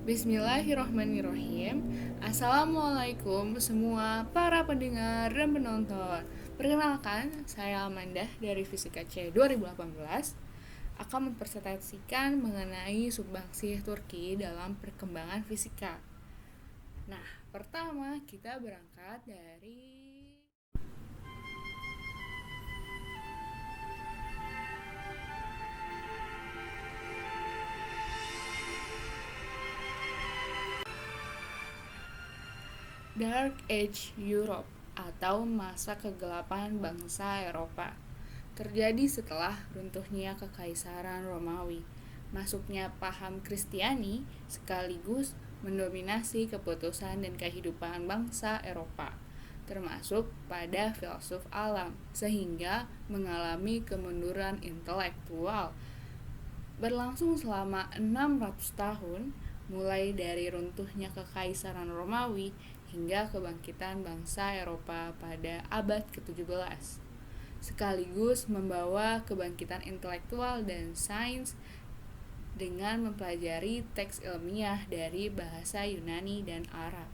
Bismillahirrohmanirrohim. Assalamualaikum semua para pendengar dan penonton. Perkenalkan, saya Amanda dari Fisika C 2018 akan mempresentasikan mengenai subbangsih Turki dalam perkembangan fisika. Nah, pertama kita berangkat dari Dark Age Europe atau masa kegelapan bangsa Eropa. Terjadi setelah runtuhnya Kekaisaran Romawi. Masuknya paham Kristiani sekaligus mendominasi keputusan dan kehidupan bangsa Eropa, termasuk pada filsuf alam, sehingga mengalami kemunduran intelektual. Berlangsung selama 600 tahun, mulai dari runtuhnya Kekaisaran Romawi hingga kebangkitan bangsa Eropa pada abad ke-17, sekaligus membawa kebangkitan intelektual dan sains dengan mempelajari teks ilmiah dari bahasa Yunani dan Arab.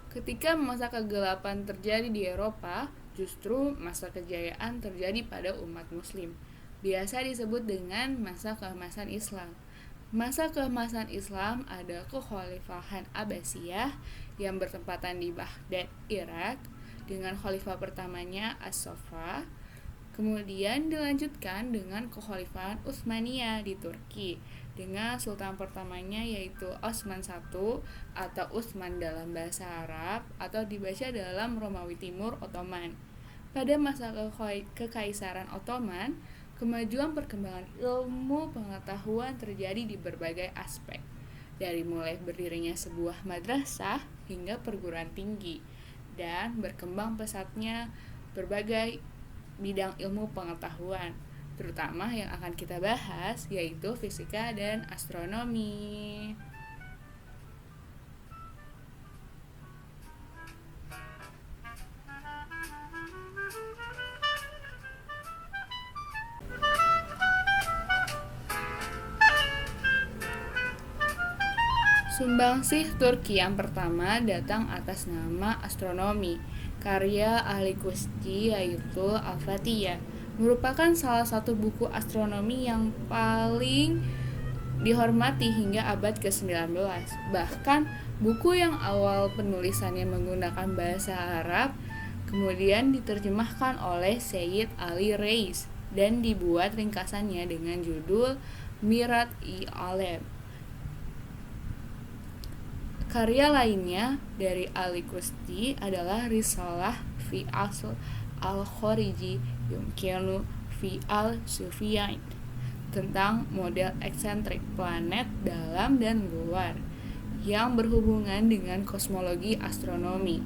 Ketika masa kegelapan terjadi di Eropa, justru masa kejayaan terjadi pada umat muslim. Biasa disebut dengan masa keemasan Islam. Masa keemasan Islam ada kekhalifahan Abbasiyah yang bertempatan di Baghdad, Irak, dengan khalifah pertamanya As-Saffah. Kemudian dilanjutkan dengan kekhalifahan Utsmaniyah di Turki dengan sultan pertamanya yaitu Osman I atau Utsman dalam bahasa Arab atau dibaca dalam Romawi Timur Ottoman. Pada masa Kekaisaran Ottoman, kemajuan perkembangan ilmu pengetahuan terjadi di berbagai aspek, dari mulai berdirinya sebuah madrasah hingga perguruan tinggi, dan berkembang pesatnya berbagai bidang ilmu pengetahuan, terutama yang akan kita bahas yaitu fisika dan astronomi. Sumbangsih Turki yang pertama datang atas nama astronomi, karya ahli Kusti yaitu Al-Fatihah, merupakan salah satu buku astronomi yang paling dihormati hingga abad ke-19. Bahkan buku yang awal penulisannya menggunakan bahasa Arab kemudian diterjemahkan oleh Sayyid Ali Reis dan dibuat ringkasannya dengan judul Mirat-i-Alam. Karya lainnya dari Ali Kusti adalah Risalah fi Asl al-Khariji Yumkinu fi al-Sufiyain, tentang model eksentrik planet dalam dan luar yang berhubungan dengan kosmologi astronomi.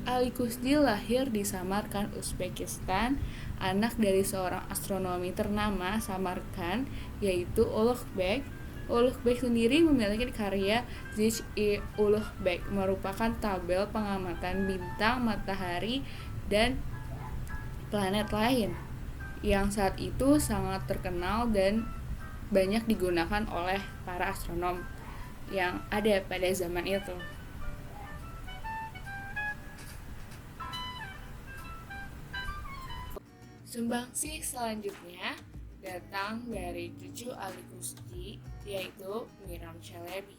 Ali Kusti lahir di Samarkand, Uzbekistan, anak dari seorang astronomi ternama Samarkand yaitu Ulugh Beg. Ulugh Beg sendiri memiliki karya Zich-i-Ulugh Beg, merupakan tabel pengamatan bintang, matahari, dan planet lain yang saat itu sangat terkenal dan banyak digunakan oleh para astronom yang ada pada zaman itu. Sumbangsih selanjutnya datang dari cucu Ali Kusti yaitu Miram Chelebi.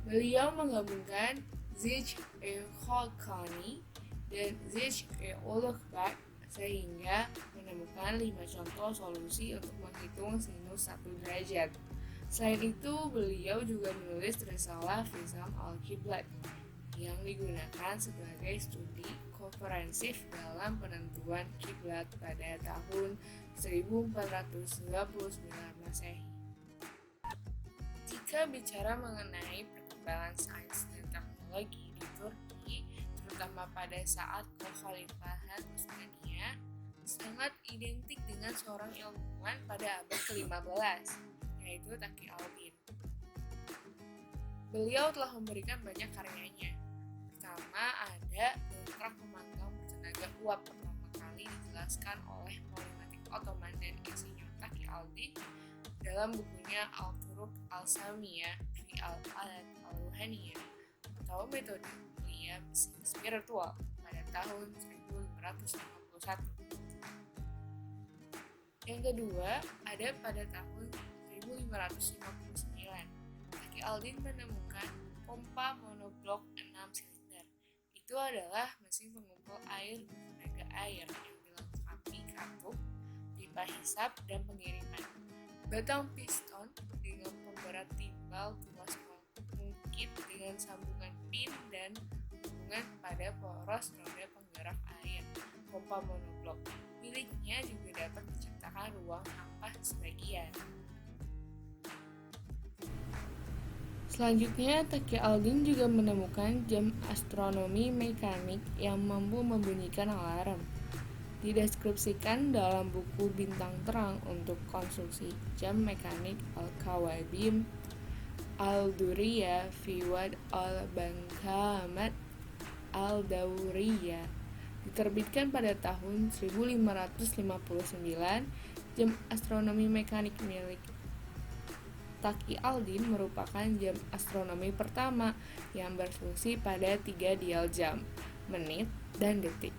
Beliau menggabungkan Zich-i-Khalqani dan Zich-i-Ulugh Beg sehingga menemukan 5 contoh solusi untuk menghitung sinus 1 derajat. Selain itu, beliau juga menulis Risalah Fisam al-Qiblat yang digunakan sebagai studi komprehensif dalam penentuan kiblat pada tahun 1499 Masehi. Jika bicara mengenai perkembangan sains dan teknologi di Turki, pada saat kekhalifahan Utsmaniyah sangat identik dengan seorang ilmuwan pada abad ke-15, yaitu Taqi al-Din. Beliau telah memberikan banyak karyanya. Pertama ada dongkrak pemantau bertenaga uap, pertama kali dijelaskan oleh polimatik Ottoman dan insinyur Taqi al-Din dalam bukunya Al-Turuq al-Samiyah fi al-Alat al-Ruhaniyah atau metode kuliah mesin spiritual pada tahun 1551. Yang kedua ada pada tahun 1559. Taqi al-Din menemukan pompa monoblok 6 silinder. Itu adalah mesin pengumpul air bertenaga air yang dilengkapi katup, pipa hisap, dan pengiriman. Batang piston dengan pemberat timbal tuas mengungkit dengan sambungan pin dan hubungan pada poros roda penggerak air. Pompa monoblok miliknya juga dapat menciptakan ruang hampa sebagian. Selanjutnya, Taqi al-Din juga menemukan jam astronomi mekanik yang mampu membunyikan alarm. Dideskripsikan dalam buku Bintang Terang untuk konstruksi jam mekanik Al-Kawabim Al-Duriyah fi Wad al-Bankamat Al-Dawriyah. Diterbitkan pada tahun 1559, jam astronomi mekanik milik Taqi al-Din merupakan jam astronomi pertama yang berfungsi pada 3 dial jam, menit, dan detik.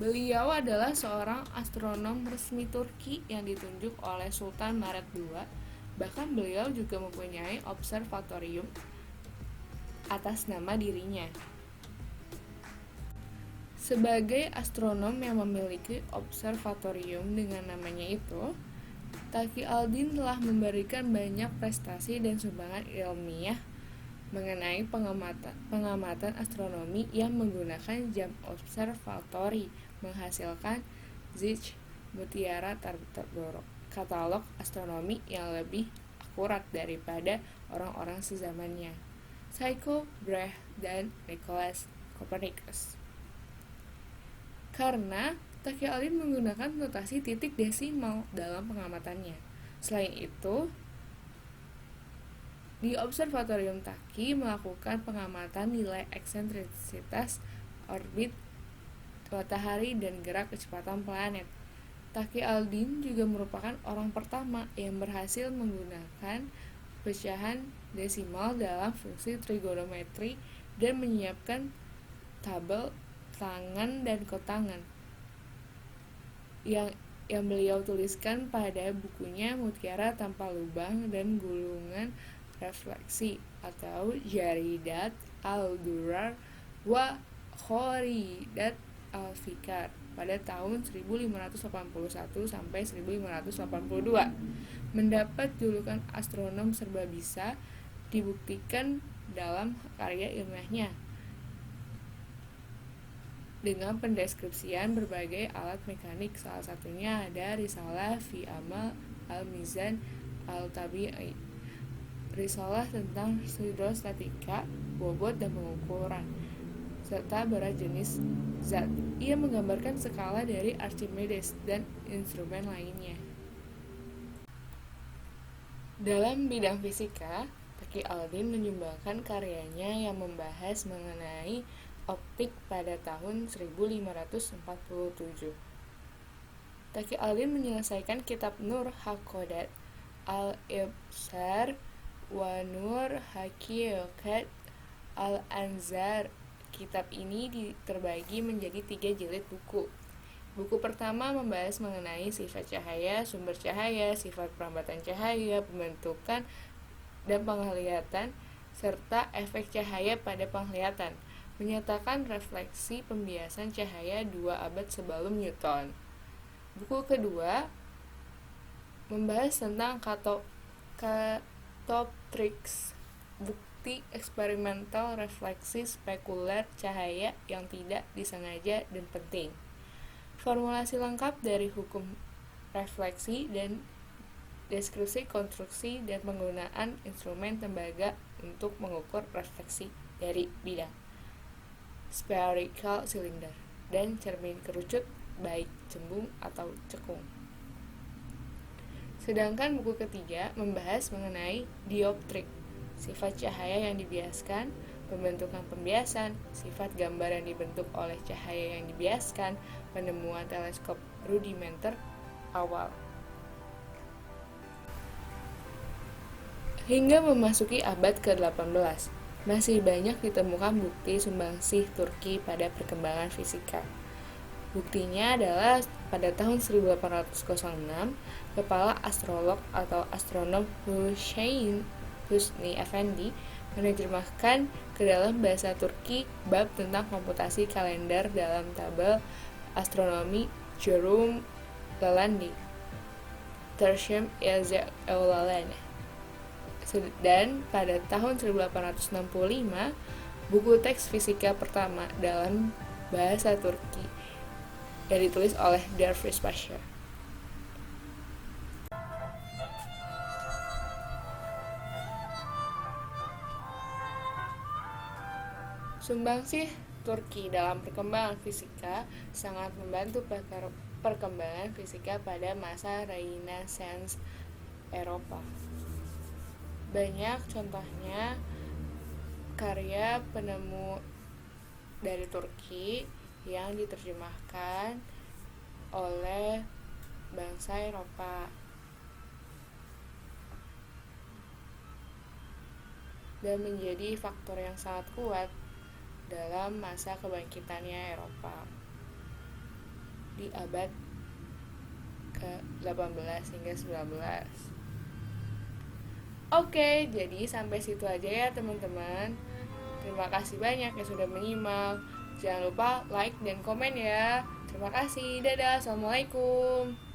Beliau adalah seorang astronom resmi Turki yang ditunjuk oleh Sultan Mehmed II. Bahkan beliau juga mempunyai observatorium atas nama dirinya. Sebagai astronom yang memiliki observatorium dengan namanya itu, Taqi al-Din telah memberikan banyak prestasi dan sumbangan ilmiah mengenai pengamatan astronomi yang menggunakan jam observatori, menghasilkan Zich Mutiara Tardorok, katalog astronomi yang lebih akurat daripada orang-orang sezamannya, Tycho Brahe dan Nicolaus Copernicus. Karena Taqi al-Din menggunakan notasi titik desimal dalam pengamatannya. Selain itu, di Observatorium Taqi melakukan pengamatan nilai eksentrisitas orbit matahari dan gerak kecepatan planet. Taqi al-Din juga merupakan orang pertama yang berhasil menggunakan pecahan desimal dalam fungsi trigonometri dan menyiapkan tabel tangan dan kotangan yang beliau tuliskan pada bukunya Mutiara Tanpa Lubang dan Gulungan Refleksi atau Jaridat al-Durar wa Khoridat al-Fikar pada tahun 1581 sampai 1582. Mendapat julukan astronom serba bisa dibuktikan dalam karya ilmiahnya dengan pendeskripsian berbagai alat mekanik. Salah satunya ada Risalah fi Amal al-Mizan al-Tabi'i, risalah tentang hidrostatika, bobot dan pengukuran, serta berat jenis zat. Ia menggambarkan skala dari Archimedes dan instrumen lainnya. Dalam bidang fisika, Taqi al-Din menyumbangkan karyanya yang membahas mengenai optik pada tahun 1547. Taqi al-Din menyelesaikan kitab Nur Haqqadat al-Ibsar wa Nur Haqiqat al-Anzar. Kitab ini terbagi menjadi 3 jilid buku. Buku pertama membahas mengenai sifat cahaya, sumber cahaya, sifat perambatan cahaya, pembentukan dan penglihatan, serta efek cahaya pada penglihatan. Menyatakan refleksi pembiasan cahaya 2 abad sebelum Newton. Buku kedua membahas tentang catoptrics, bukti eksperimental refleksi spekuler cahaya yang tidak disengaja dan penting. Formulasi lengkap dari hukum refleksi dan deskripsi konstruksi dan penggunaan instrumen tembaga untuk mengukur refleksi dari bidang. spherical cylinder, dan cermin kerucut baik cembung atau cekung. Sedangkan buku ketiga membahas mengenai dioptrik, sifat cahaya yang dibiaskan, pembentukan pembiasan, sifat gambar yang dibentuk oleh cahaya yang dibiaskan, penemuan teleskop rudimenter awal. Hingga memasuki abad ke-18, masih banyak ditemukan bukti sumbangsih Turki pada perkembangan fisika. Buktinya adalah pada tahun 1806, kepala astrolog atau astronom Hüseyin Husni Efendi menerjemahkan ke dalam bahasa Turki bab tentang komputasi kalender dalam tabel astronomi Jerome Lalandi, Tertium Eulaline. Dan pada tahun 1865, buku teks fisika pertama dalam bahasa Turki yang ditulis oleh Dervish Pasha. Sumbangsih Turki dalam perkembangan fisika sangat membantu perkembangan fisika pada masa Renaissance Eropa. Banyak contohnya karya penemu dari Turki yang diterjemahkan oleh bangsa Eropa dan menjadi faktor yang sangat kuat dalam masa kebangkitannya Eropa di abad ke-18 hingga 19. Oke, jadi sampai situ aja ya teman-teman. Terima kasih banyak yang sudah menyimak. Jangan lupa like dan komen ya. Terima kasih. Dadah. Assalamualaikum.